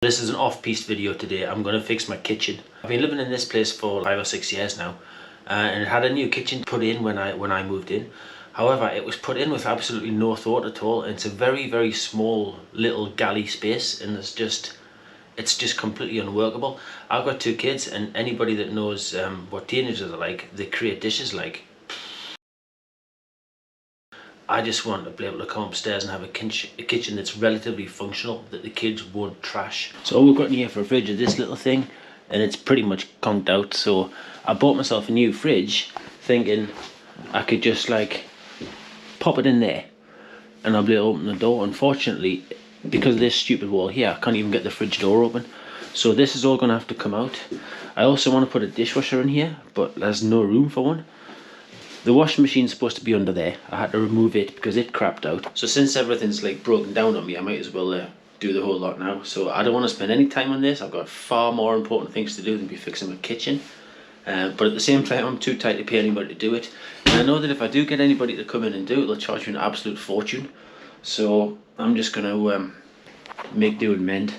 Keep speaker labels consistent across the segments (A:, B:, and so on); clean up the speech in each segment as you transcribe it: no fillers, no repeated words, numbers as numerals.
A: This is an off-piste video today. I'm going to fix my kitchen. I've been living in this place for 5 or 6 years now, and it had a new kitchen put in when I moved in. However, it was put in with absolutely no thought at all. It's a very small little galley space, and it's just completely unworkable. I've got 2 kids, and anybody that knows what teenagers are like, they create dishes like. I just want to be able to come upstairs and have a kitchen that's relatively functional, that the kids won't trash. So all we've got in here for a fridge is this little thing, and it's pretty much conked out. So I bought myself a new fridge thinking I could just like pop it in there and I'll be able to open the door. Unfortunately, because of this stupid wall here, I can't even get the fridge door open. So this is all going to have to come out. I also want to put a dishwasher in here, but there's no room for one. The washing machine's supposed to be under there. I had to remove it because it crapped out. So since everything's like broken down on me, I might as well do the whole lot now. So I don't want to spend any time on this. I've got far more important things to do than be fixing my kitchen. But at the same time, I'm too tight to pay anybody to do it. And I know that if I do get anybody to come in and do it, they'll charge me an absolute fortune. So I'm just going to make do and mend.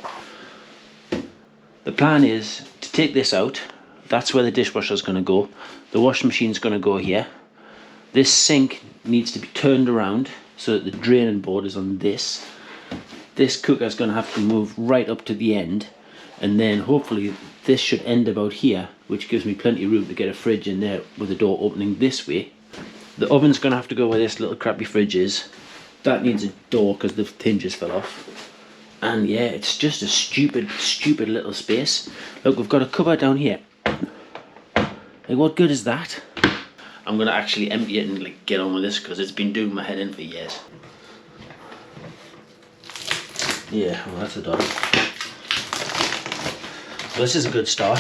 A: The plan is to take this out. That's where the dishwasher's going to go. The washing machine's going to go here. This sink needs to be turned around so that the draining board is on this. This cooker's going to have to move right up to the end, and then hopefully this should end about here, which gives me plenty of room to get a fridge in there with the door opening this way. The oven's going to have to go where this little crappy fridge is. That needs a door because the hinges fell off. And yeah, it's just a stupid little space. Look, we've got a cupboard down here. Like, what good is that? I'm going to actually empty it and like get on with this because it's been doing my head in for years. Yeah, well, that's a done. Well, this is a good start.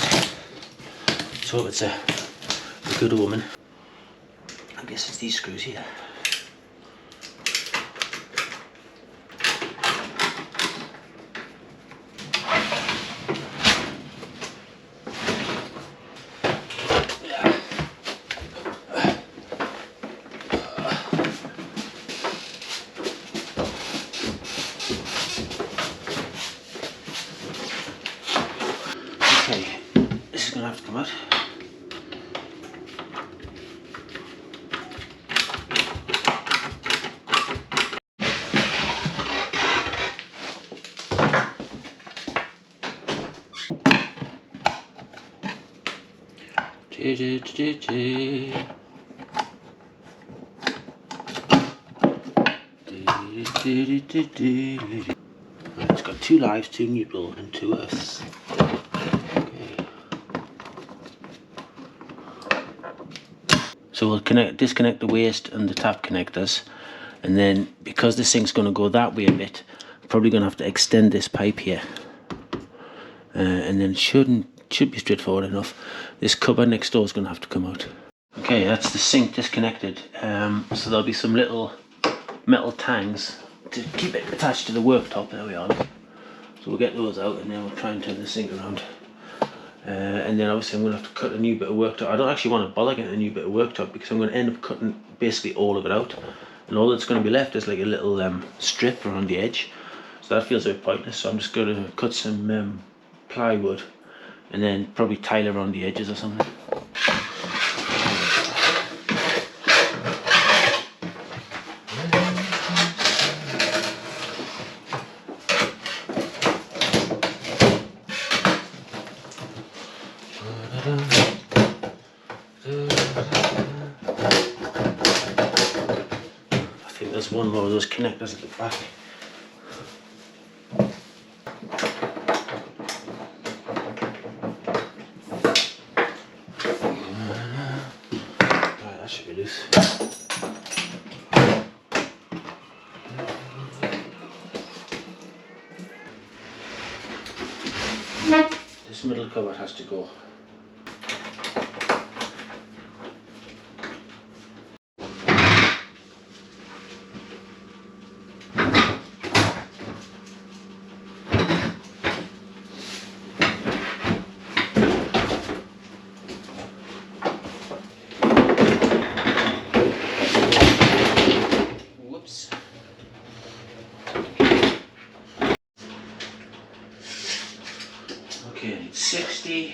A: Let's hope it's a good woman. I guess it's these screws here. Okay, this is going to have to come out. It's got 2 lives, 2 neutral, and 2 earths. So we'll disconnect the waste and the tap connectors, and then because the sink's going to go that way a bit, I'm probably going to have to extend this pipe here, and then should be straightforward enough. This cupboard next door is going to have to come out. Okay, that's the sink disconnected. So there'll be some little metal tangs to keep it attached to the worktop. There we are. So we'll get those out, and then we'll try and turn the sink around. And then obviously I'm going to have to cut a new bit of worktop. I don't actually want to bother getting a new bit of worktop because I'm going to end up cutting basically all of it out, and all that's going to be left is like a little strip around the edge. So that feels a bit pointless, so I'm just going to cut some plywood and then probably tile around the edges or something. I think there's one more of those connectors at the back. Right, that should be loose. This middle cupboard has to go. Okay, I need 60.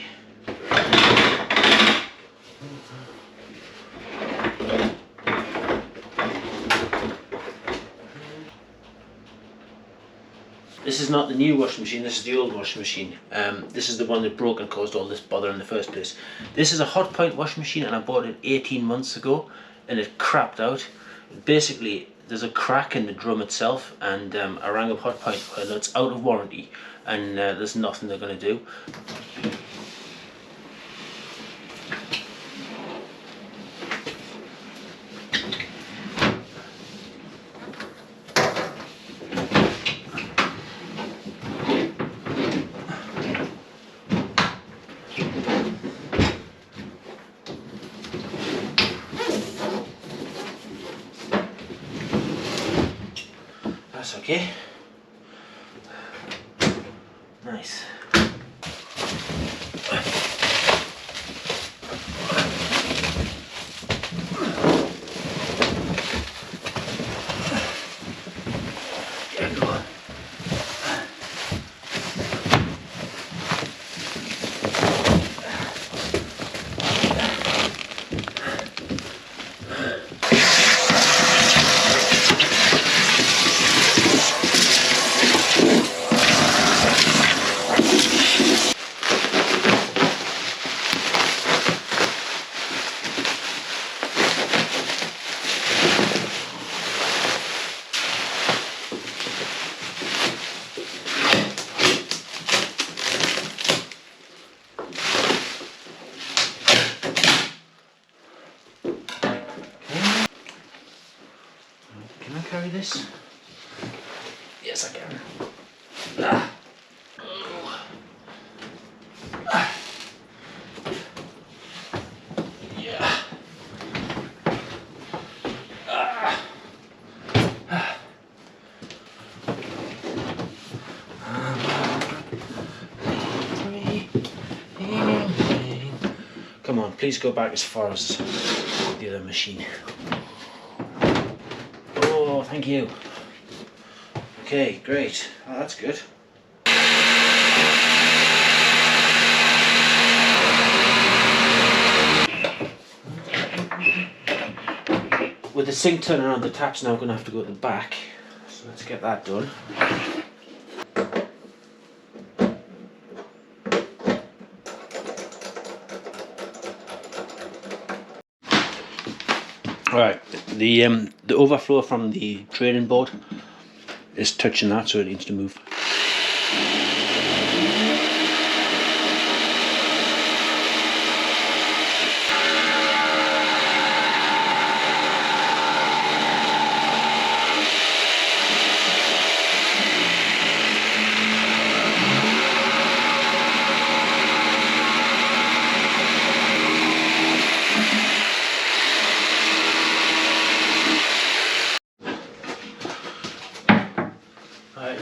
A: This is not the new washing machine, this is the old washing machine. This is the one that broke and caused all this bother in the first place. This is a hot point washing machine and I bought it 18 months ago and it crapped out. Basically, there's a crack in the drum itself and I rang up Hot Point and it's out of warranty and there's nothing they're going to do. That's okay. Nice. There we go. Can I carry this? Yes, I can. Ah. Ah. Yeah. Ah. Ah. Come on, please go back as far as the other machine. Oh, thank you. Okay, great. Oh, that's good. With the sink turning around, the tap's now going to have to go at the back. So let's get that done. Alright, the overflow from the training board is touching that, so it needs to move.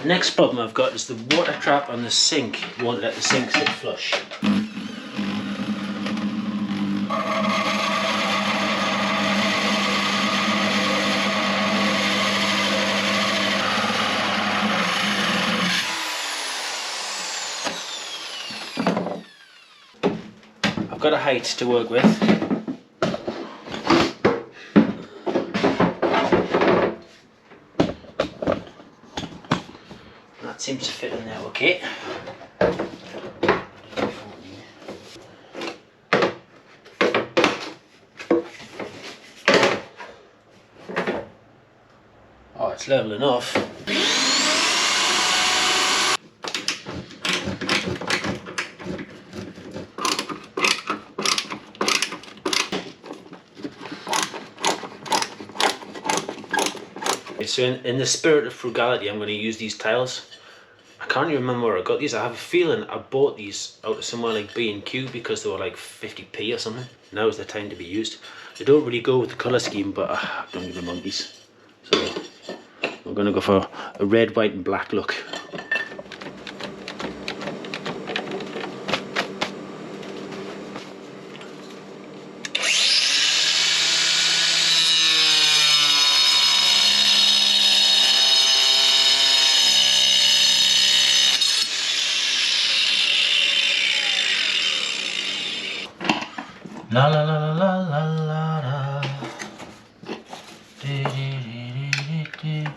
A: The next problem I've got is the water trap on the sink won't let the sink sit flush. I've got a height to work with. That seems to fit in there okay. Oh, it's level enough. So in the spirit of frugality, I'm going to use these tiles. I can't even remember where I got these. I have a feeling I bought these out of somewhere like B&Q because they were like 50p or something. Now is the time to be used. They don't really go with the colour scheme, but I don't give a monkeys. So we're going to go for a red, white and black look. La la la la la la la la. Di, di, di, di, di.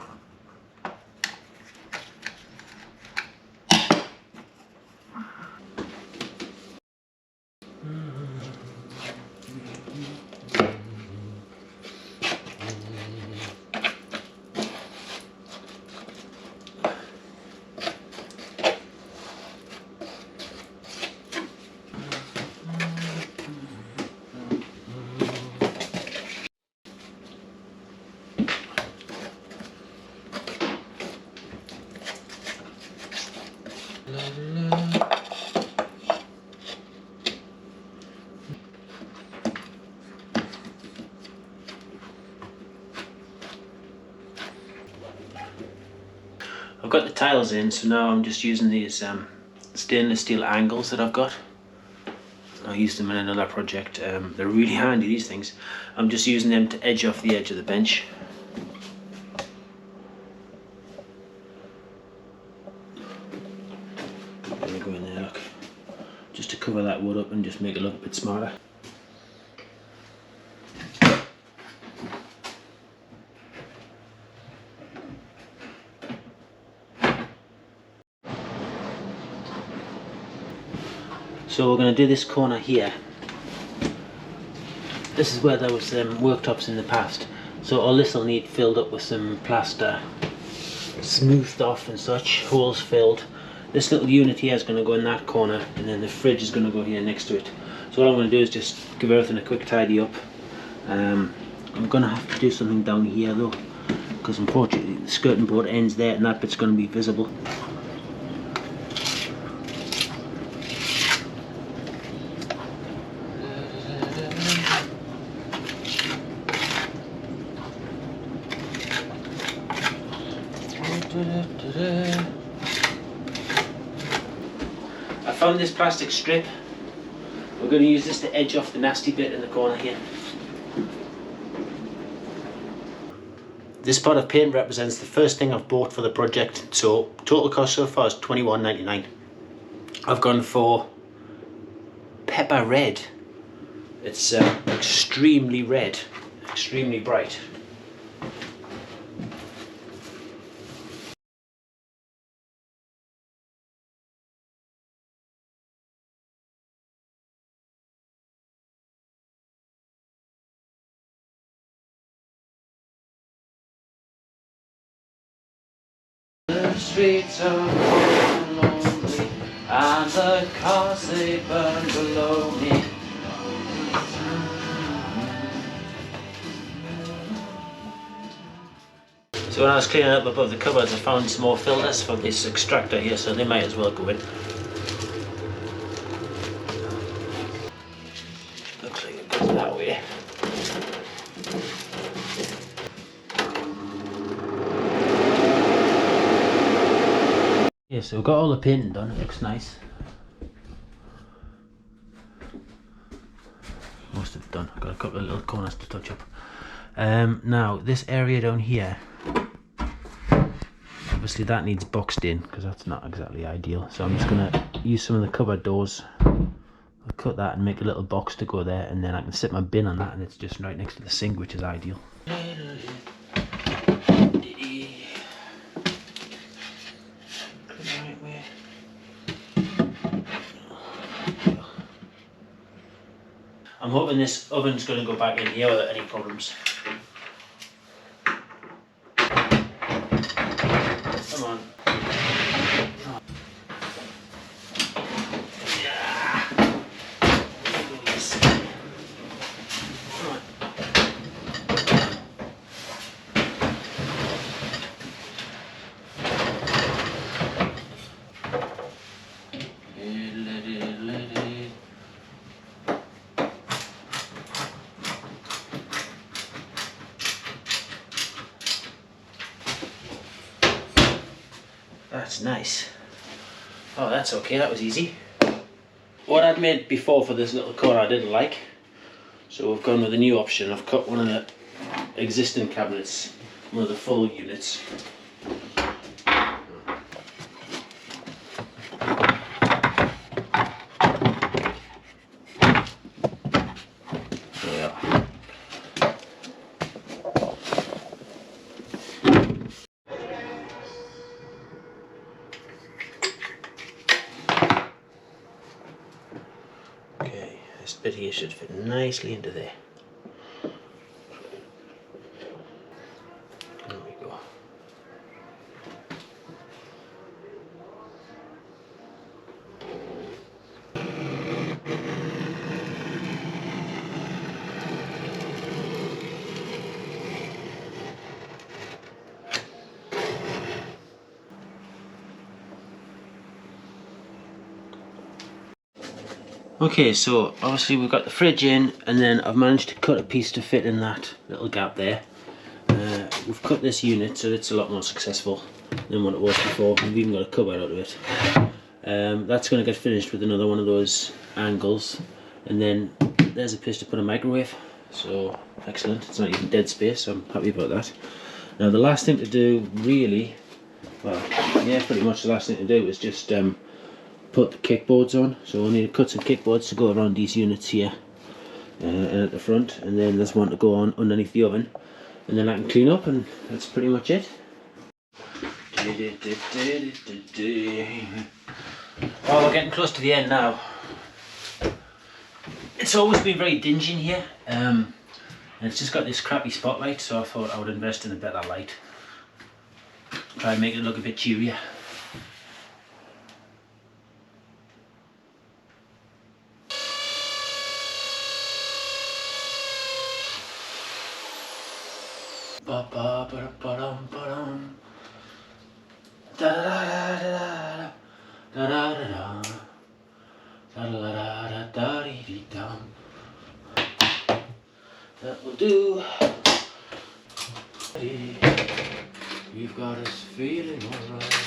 A: I've got the tiles in, so now I'm just using these stainless steel angles that I've got. I used them in another project. They're really handy, these things. I'm just using them to edge off the edge of the bench. There we go in there, look. Just to cover that wood up and just make it look a bit smarter. So we're going to do this corner here. This is where there was worktops in the past. So all this will need filled up with some plaster, smoothed off and such, holes filled. This little unit here is going to go in that corner, and then the fridge is going to go here next to it. So what I'm going to do is just give everything a quick tidy up. I'm going to have to do something down here though, because unfortunately the skirting board ends there and that bit's going to be visible. I found this plastic strip. We're going to use this to edge off the nasty bit in the corner here. This pot of paint represents the first thing I've bought for the project, so total cost so far is $21.99. I've gone for pepper red. It's extremely red, extremely bright. The streets are cold and lonely, and the cars they burn below me. So when I was cleaning up above the cupboards, I found some more filters for this extractor here, so they might as well go in. Looks like it goes that way. Yeah, so we've got all the painting done, it looks nice. Most of it done, I've got a couple of little corners to touch up. Now, this area down here, obviously that needs boxed in because that's not exactly ideal. So I'm just going to use some of the cupboard doors. I'll cut that and make a little box to go there, and then I can sit my bin on that, and it's just right next to the sink, which is ideal. I'm hoping this oven's going to go back in here without any problems. Come on. Yeah. Come on. That's nice. Oh, that's okay, that was easy. What I'd made before for this little corner I didn't like, so we've gone with a new option. I've cut one of the existing cabinets, one of the full units. bit here should fit nicely into there. There we go. Okay, so obviously we've got the fridge in, and then I've managed to cut a piece to fit in that little gap there. We've cut this unit so it's a lot more successful than what it was before. We've even got a cupboard out of it. That's going to get finished with another one of those angles, and then there's a place to put a microwave. So excellent, it's not even dead space, so I'm happy about that. Now the last thing to do really, well yeah, pretty much the last thing to do is just put the kickboards on. So we'll need to cut some kickboards to go around these units here and at the front, and then there's one to go on underneath the oven, and then I can clean up, and that's pretty much it. Oh, we're getting close to the end now. It's always been very dingy in here, and it's just got this crappy spotlight, so I thought I would invest in a better light. Try and make it look a bit cheerier. Ba ba ba ba dum ba dum. Da da da da da da da da da da da da da dee dum. That will do. You've got us feeling alright.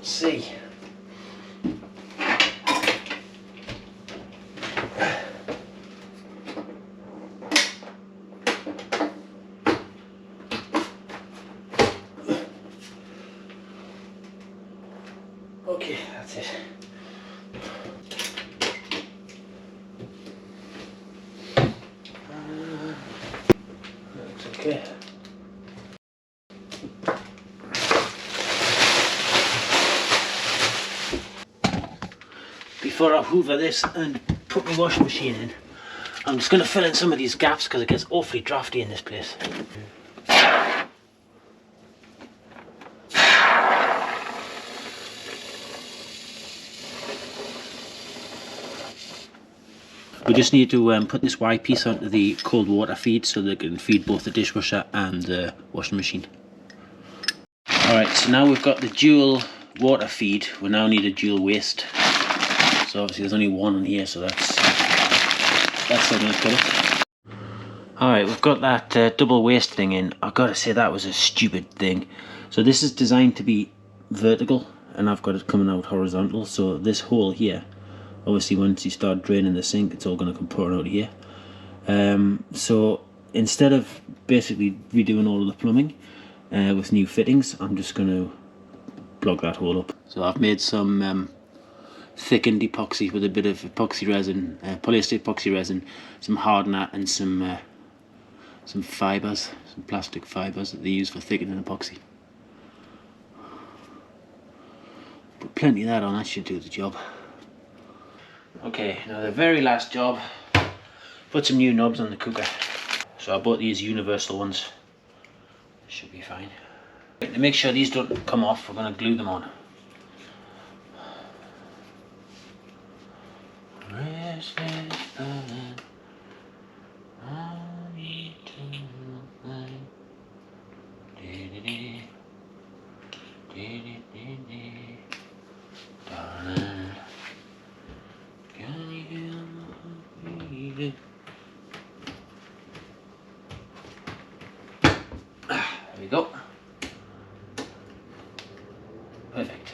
A: See. Okay, that's it. Looks okay. Before I hoover this and put my washing machine in, I'm just going to fill in some of these gaps because it gets awfully drafty in this place. We just need to put this Y piece onto the cold water feed so that it can feed both the dishwasher and the washing machine. Alright, so now we've got the dual water feed, we now need a dual waste. So obviously there's only one in here, so that's not going to cut it. Alright, we've got that double waste thing in. I've got to say that was a stupid thing. So this is designed to be vertical, and I've got it coming out horizontal. So this hole here, obviously once you start draining the sink, it's all going to come pouring out of here. So instead of basically redoing all of the plumbing with new fittings, I'm just going to plug that hole up. So I've made some thickened epoxy with a bit of epoxy resin, polyester epoxy resin, some hardener, and some fibres, some plastic fibres that they use for thickening epoxy. Put plenty of that on, that should do the job. Okay, now the very last job, put some new knobs on the cooker. So I bought these universal ones, should be fine. To make sure these don't come off, we're going to glue them on. There we go. Perfect.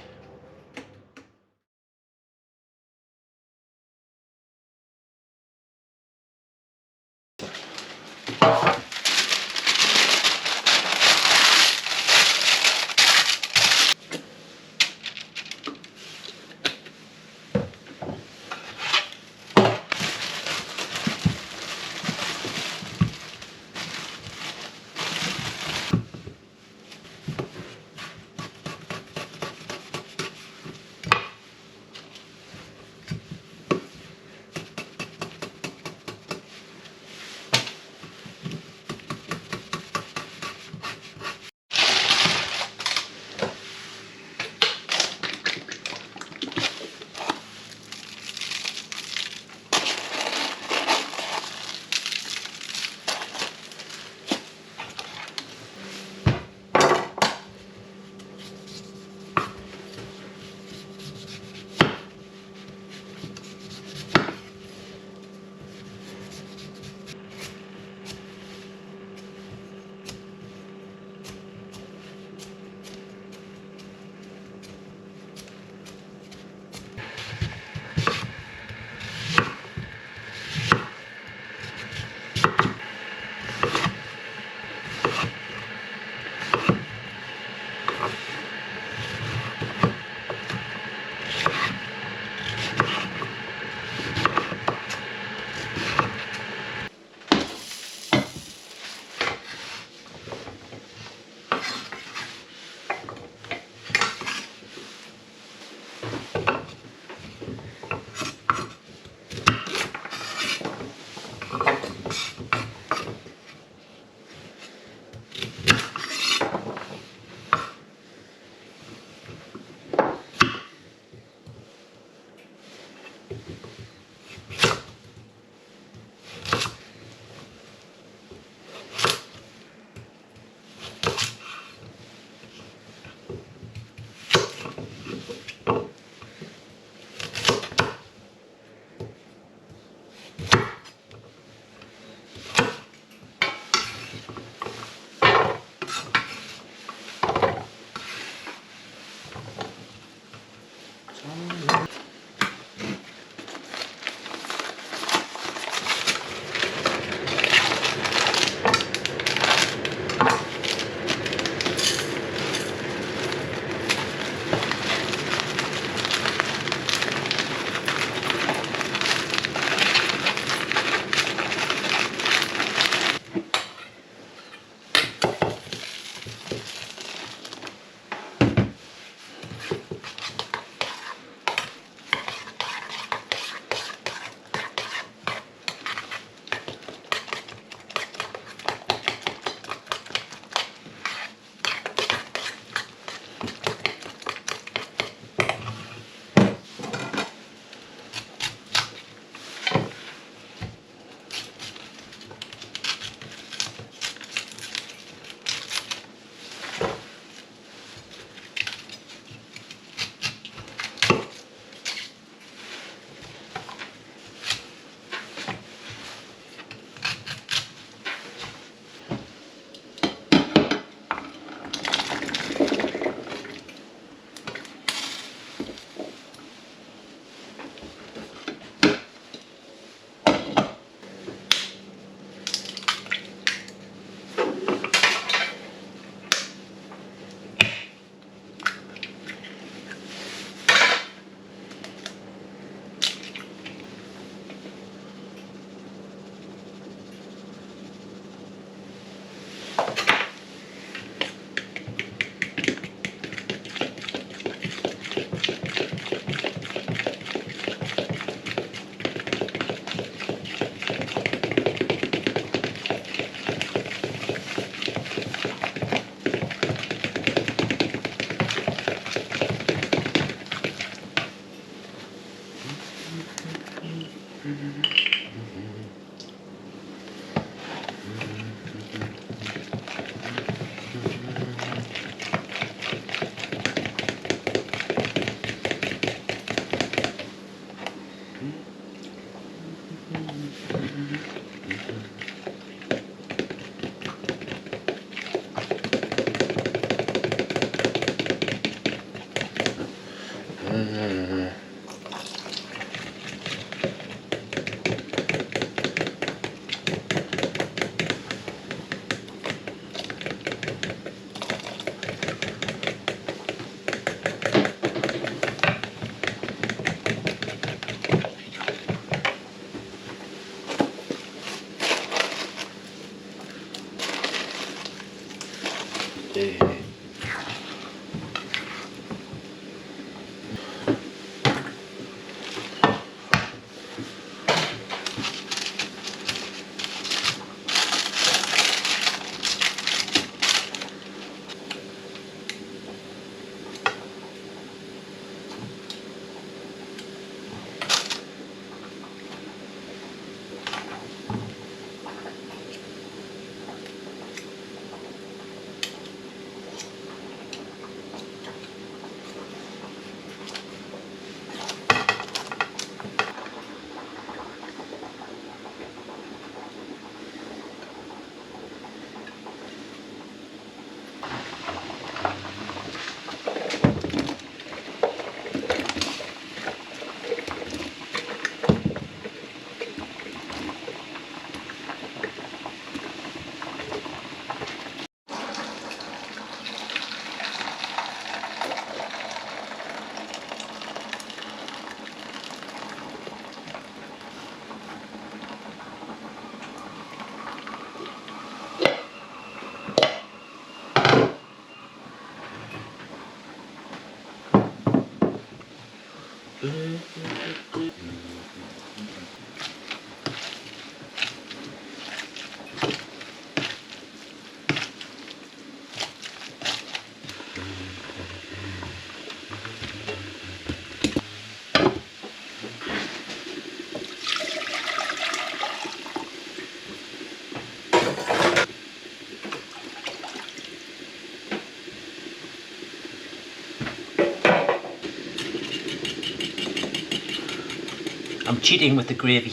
A: I'm cheating with the gravy.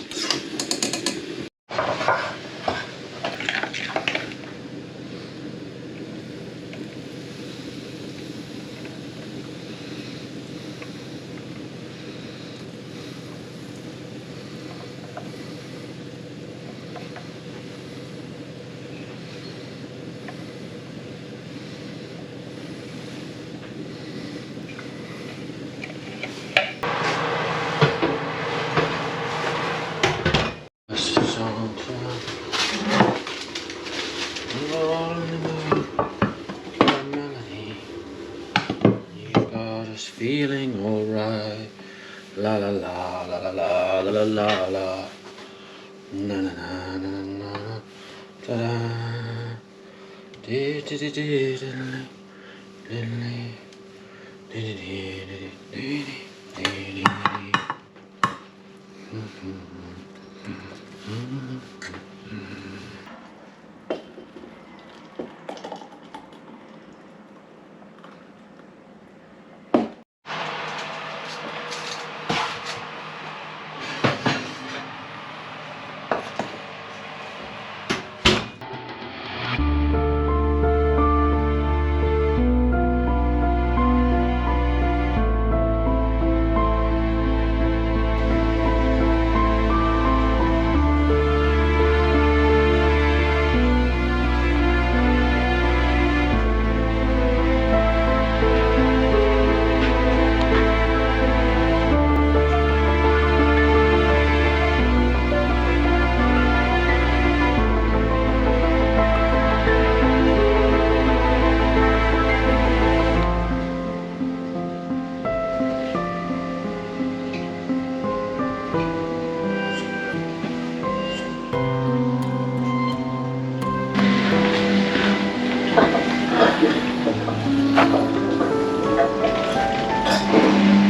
A: Feeling alright, la la la la la la la la la, na na na na na, da da, dee dee dee dee dee dee dee dee.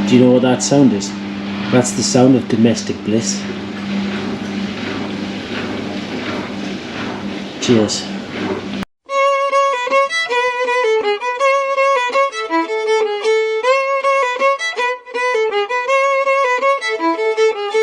A: Do you know what that sound is? That's the sound of domestic bliss. Cheers.